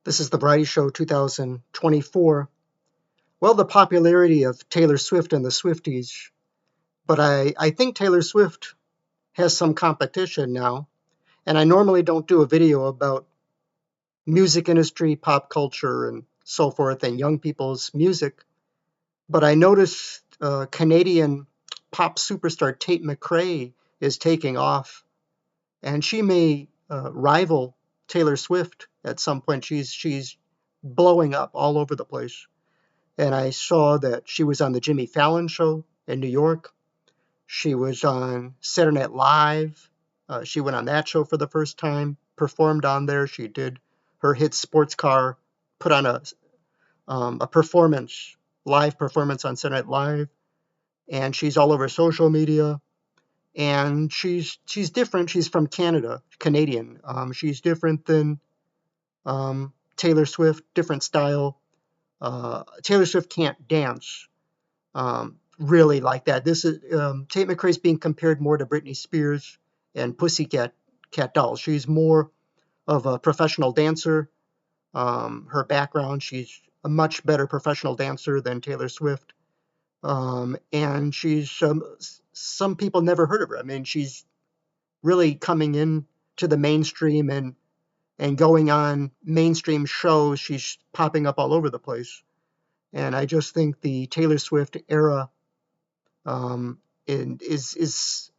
This is the Variety Show 2024. Well, the popularity of Taylor Swift and the Swifties, but I think Taylor Swift has some competition now. And I normally don't do a video about music industry, pop culture, and so forth, and young people's music. But I noticed Canadian pop superstar Tate Mcrae is taking off, and she may rival Taylor Swift at some point. She's blowing up all over the place. And I saw that she was on the Jimmy Fallon show in New York. She was on Saturday Night Live. She went on that show for the first time, performed on there. She did her hit Sports Car, put on a performance, live performance on Saturday Night Live. And she's all over social media. And she's different. She's from Canada, Canadian. She's different than Taylor Swift, different style. Taylor Swift can't dance really like that. This is Tate McRae's being compared more to Britney Spears and Cat Dolls. She's more of a professional dancer. Her background, she's a much better professional dancer than Taylor Swift. And she's some people never heard of her. I mean, she's really coming in to the mainstream and going on mainstream shows. She's popping up all over the place. And I just think the Taylor Swift era is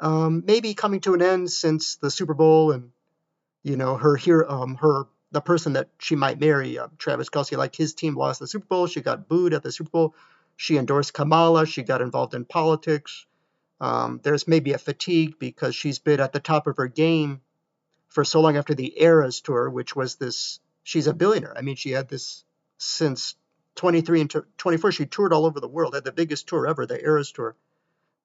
maybe coming to an end since the Super Bowl, and the person that she might marry, Travis Kelce, like his team lost the Super Bowl. She got booed at the Super Bowl. She endorsed Kamala. She got involved in politics. There's maybe a fatigue because she's been at the top of her game for so long after the Eras tour, which was this. She's a billionaire. I mean, she had this since 23 and 24. She toured all over the world. Had the biggest tour ever, the Eras tour,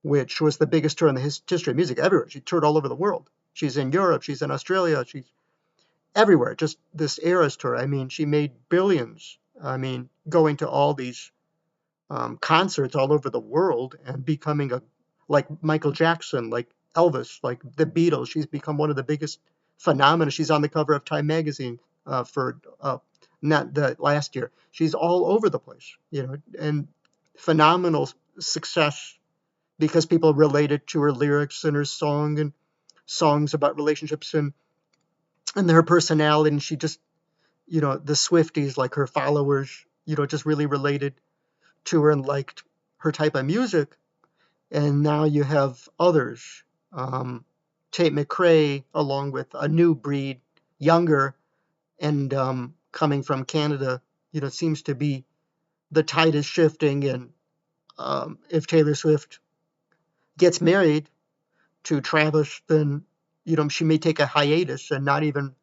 which was the biggest tour in the history of music everywhere. She toured all over the world. She's in Europe. She's in Australia. She's everywhere. Just this Eras tour. I mean, she made billions. I mean, going to all these concerts all over the world and becoming like Michael Jackson, like Elvis, like the Beatles. She's become one of the biggest phenomena. She's on the cover of Time magazine for not the last year. She's all over the place, and phenomenal success because people related to her lyrics and her song and songs about relationships and her personality. And she just, the Swifties, like her followers, just really related to her and liked her type of music. And now you have others, Tate McRae, along with a new breed, younger, and coming from Canada, seems to be the tide is shifting. And if Taylor Swift gets married to Travis, then, she may take a hiatus and not even,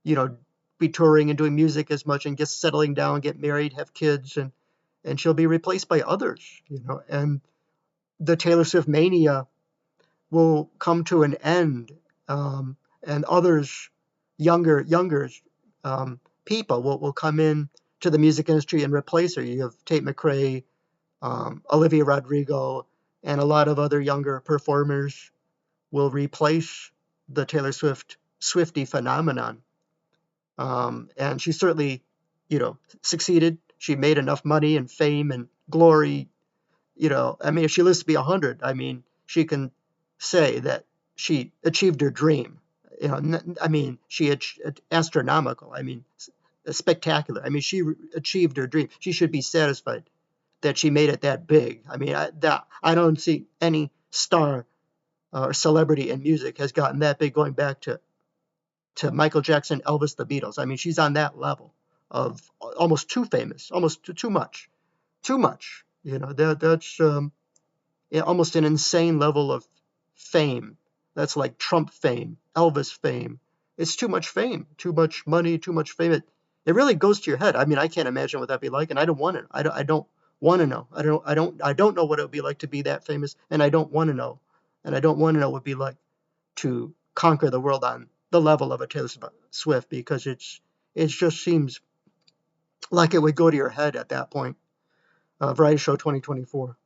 be touring and doing music as much and just settling down, get married, have kids, and she'll be replaced by others, and the Taylor Swift mania will come to an end, and others, younger people will come in to the music industry and replace her. You have Tate McRae, Olivia Rodrigo, and a lot of other younger performers will replace the Taylor Swiftie phenomenon. And she certainly, succeeded. She made enough money and fame and glory. I mean, if she lives to be 100, I mean, she can say that she achieved her dream. I mean, she astronomical. I mean, spectacular. I mean, she achieved her dream. She should be satisfied that she made it that big. I mean, I don't see any star or celebrity in music has gotten that big, going back to Michael Jackson, Elvis, the Beatles. I mean, she's on that level of almost too famous, almost too much. That's almost an insane level of fame. That's like Trump fame, Elvis fame. It's too much fame, too much money, too much fame. It really goes to your head. I mean, I can't imagine what that'd be like, and I don't want to. I don't want to know. I don't know what it would be like to be that famous, and I don't want to know. And I don't want to know what it would be like to conquer the world on the level of a Taylor Swift, because it just seems like it would go to your head at that point. Variety Show 2024.